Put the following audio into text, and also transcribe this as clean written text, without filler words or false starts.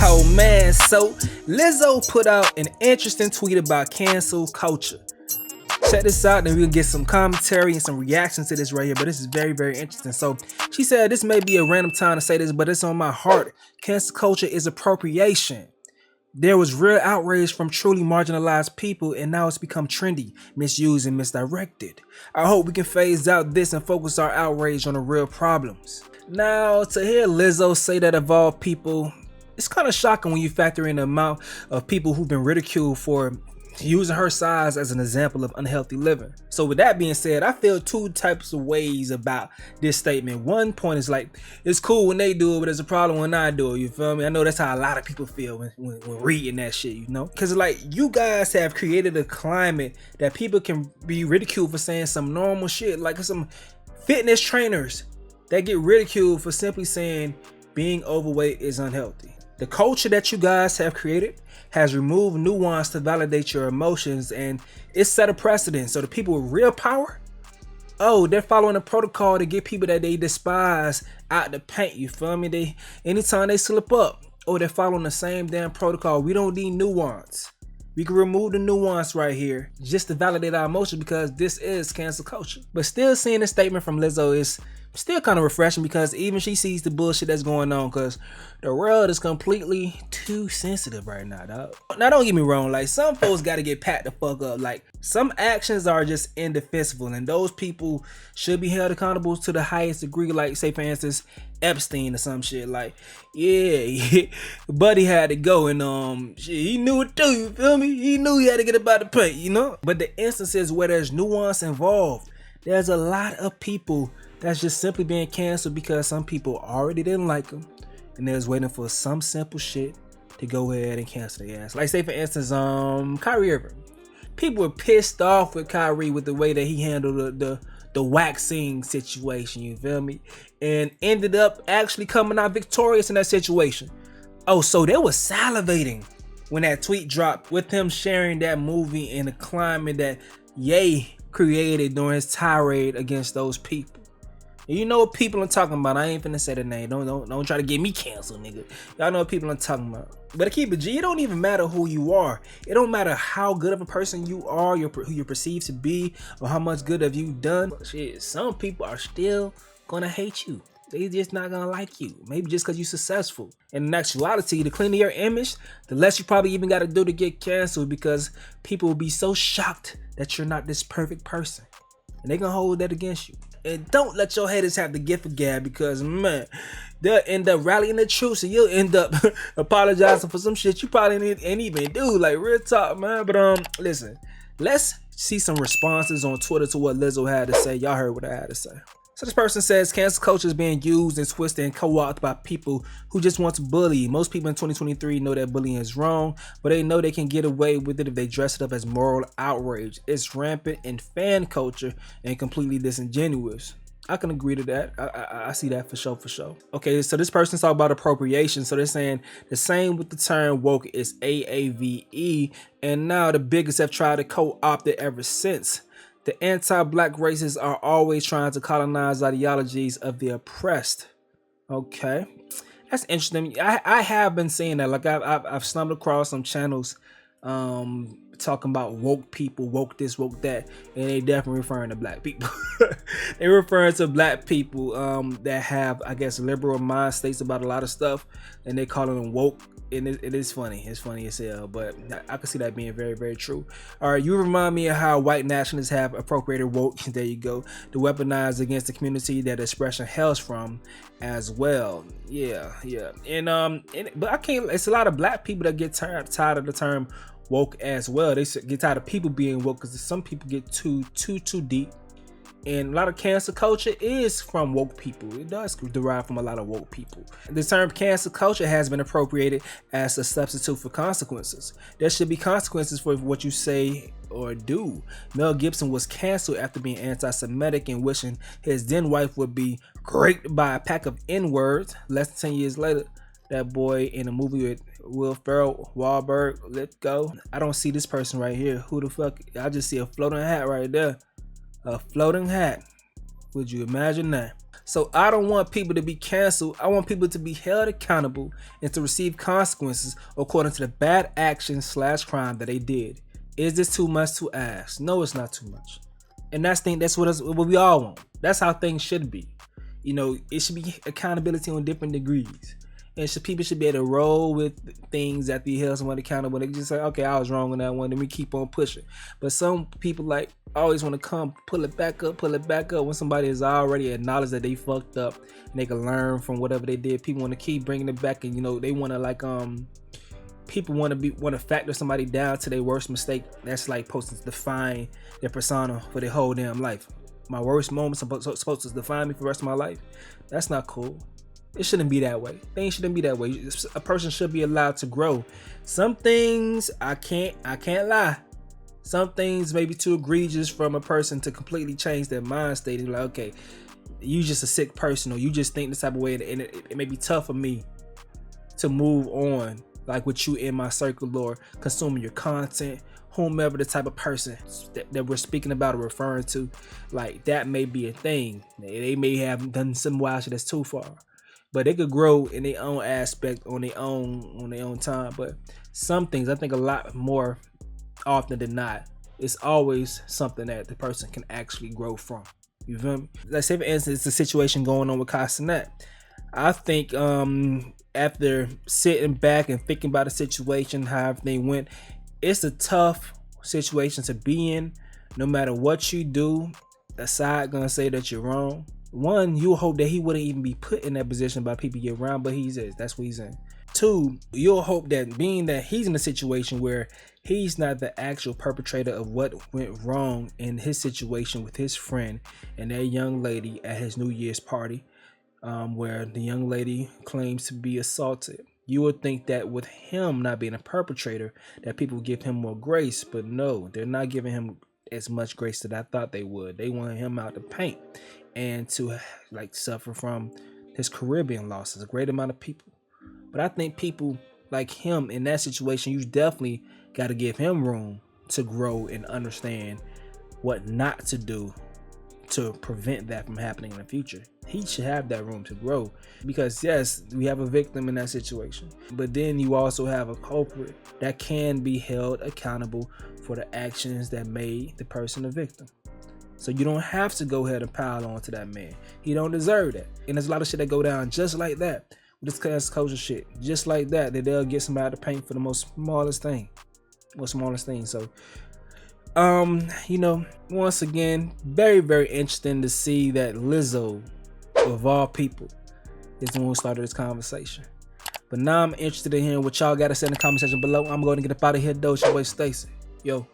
Oh man, so Lizzo put out an interesting tweet about cancel culture. Check this out, and we'll get some commentary and some reactions to this right here, but this is very, very interesting. So she said, this may be a random time to say this, but it's on my heart. Cancel culture is appropriation. There was real outrage from truly marginalized people, and now it's become trendy, misused, and misdirected. I hope we can phase out this and focus our outrage on the real problems. Now, to hear Lizzo say that of all people, it's kind of shocking when you factor in the amount of people who've been ridiculed for using her size as an example of unhealthy living. So with that being said, I feel two types of ways about this statement. One point is like, it's cool when they do it, but it's a problem when I do it, you feel me? I know that's how a lot of people feel when reading that shit, you know? Because like, you guys have created a climate that people can be ridiculed for saying some normal shit, like some fitness trainers that get ridiculed for simply saying being overweight is unhealthy. The culture that you guys have created has removed nuance to validate your emotions, and it's set a precedent. So the people with real power, oh, they're following a protocol to get people that they despise out the paint, you feel me? Anytime they slip up, oh, they're following the same damn protocol. We don't need nuance. We can remove the nuance right here just to validate our emotions, because this is cancel culture. But still, seeing a statement from Lizzo is still kind of refreshing, because even she sees the bullshit that's going on, because the world is completely too sensitive right now, dog. Now, don't get me wrong, like, some folks got to get packed the fuck up. Like, some actions are just indefensible, and those people should be held accountable to the highest degree. Like, say for instance, Epstein or some shit. Like, yeah, buddy had to go, and shit, he knew it too, you feel me? He knew he had to get about the paint, you know? But the instances where there's nuance involved, there's a lot of people that's just simply being canceled because some people already didn't like them, and they was waiting for some simple shit to go ahead and cancel their ass. Like, say for instance, Kyrie Irving. People were pissed off with Kyrie with the way that he handled the waxing situation, you feel me? And ended up actually coming out victorious in that situation. Oh, so they were salivating when that tweet dropped, with him sharing that movie in the climate that Ye created during his tirade against those people. You know what people I'm talking about. I ain't finna say the name. Don't try to get me canceled, nigga. Y'all know what people I'm talking about. But to keep it G, it don't even matter who you are. It don't matter how good of a person you are, who you're perceived to be, or how much good have you done. Shit, some people are still gonna hate you. They just not gonna like you. Maybe just because you're successful. In actuality, the cleaner your image, the less you probably even gotta do to get canceled, because people will be so shocked that you're not this perfect person, and they gonna hold that against you. And don't let your haters have the gift of gab, because man, they'll end up rallying the troops, and you'll end up apologizing for some shit you probably ain't even do. Like, real talk, man. But listen, let's see some responses on Twitter to what Lizzo had to say. Y'all heard what I had to say. So this person says, cancel culture is being used and twisted and co-opted by people who just want to bully. Most people in 2023 know that bullying is wrong, but they know they can get away with it if they dress it up as moral outrage. It's rampant in fan culture and completely disingenuous. I can agree to that. I see that for sure. Okay, so this person's talking about appropriation. So they're saying the same with the term woke is AAVE, and now the biggest have tried to co-opt it ever since. The anti-black racists are always trying to colonize ideologies of the oppressed. Okay, that's interesting. I have been seeing that. Like, I've stumbled across some channels talking about woke people, woke this, woke that, and they definitely referring to black people. They're referring to black people that have, I guess, liberal mind states about a lot of stuff, and they calling them woke. And it is funny. It's funny as hell, but I can see that being very, very true. All right, you remind me of how white nationalists have appropriated woke. There you go. To weaponize against the community that expression hails from, as well. Yeah. But I can't. It's a lot of black people that get tired of the term woke as well. They get tired of people being woke, because some people get too deep. And a lot of cancel culture is from woke people. It does derive from a lot of woke people. The term cancel culture has been appropriated as a substitute for consequences. There should be consequences for what you say or do. Mel Gibson was canceled after being anti-Semitic and wishing his then wife would be raped by a pack of N-words. Less than 10 years later, that boy in a movie with Will Ferrell, Wahlberg, let go. I don't see this person right here. Who the fuck? I just see a floating hat right there. A floating hat. Would you imagine that? So I don't want people to be canceled. I want people to be held accountable and to receive consequences according to the bad action / crime that they did. Is this too much to ask? No, it's not too much. And that's what we all want. That's how things should be. You know, it should be accountability on different degrees. And people should be able to roll with things after you held someone accountable. They just say, okay, I was wrong on that one, then we keep on pushing. But some people like always want to come pull it back up when somebody has already acknowledged that they fucked up and they can learn from whatever they did. People want to keep bringing it back, and you know, they want to people want to factor somebody down to their worst mistake. That's like supposed to define their persona for their whole damn life. My worst moments are supposed to define me for the rest of my life. That's not cool. It shouldn't be that way. Things shouldn't be that way. A person should be allowed to grow. Some things I can't lie. Some things may be too egregious from a person to completely change their mind state. Like, okay, you just a sick person, or you just think this type of way, and it may be tough for me to move on, like with you in my circle or consuming your content, whomever the type of person that we're speaking about or referring to, like that may be a thing. They may have done some wild shit that's too far. But they could grow in their own aspect on their own time. But some things, I think a lot more often than not, it's always something that the person can actually grow from. You feel me? Let's say for instance, it's a situation going on with Cancellation. I think after sitting back and thinking about the situation, how everything went, it's a tough situation to be in. No matter what you do, a side gonna say that you're wrong. One, you'll hope that he wouldn't even be put in that position by people year round, but he's is. That's what he's in. Two, you'll hope that being that he's in a situation where he's not the actual perpetrator of what went wrong in his situation with his friend and that young lady at his New Year's party, where the young lady claims to be assaulted. You would think that with him not being a perpetrator, that people would give him more grace, but no, they're not giving him as much grace that I thought they would. They want him out the paint and to like suffer from his Caribbean losses, a great amount of people. But I think people like him in that situation, you definitely got to give him room to grow and understand what not to do to prevent that from happening in the future. He should have that room to grow, because yes, we have a victim in that situation, but then you also have a culprit that can be held accountable for the actions that made the person a victim. So you don't have to go ahead and pile on to that man. He don't deserve that. And there's a lot of shit that go down just like that with this cancel culture shit, just like that they'll get somebody to paint for the most smallest thing. So you know, once again, very, very interesting to see that Lizzo, of all people, is the one who started this conversation. But now I'm interested in hearing what y'all got to say in the comment section below. I'm going to get up out of here, though. It's your boy Stacy. Yo.